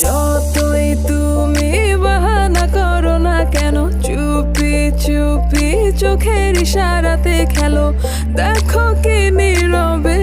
যতই তুমি বাহানা করো না কেন, চুপি চুপি চোখের ইশারাতে খেলো। দেখো কি নীরবে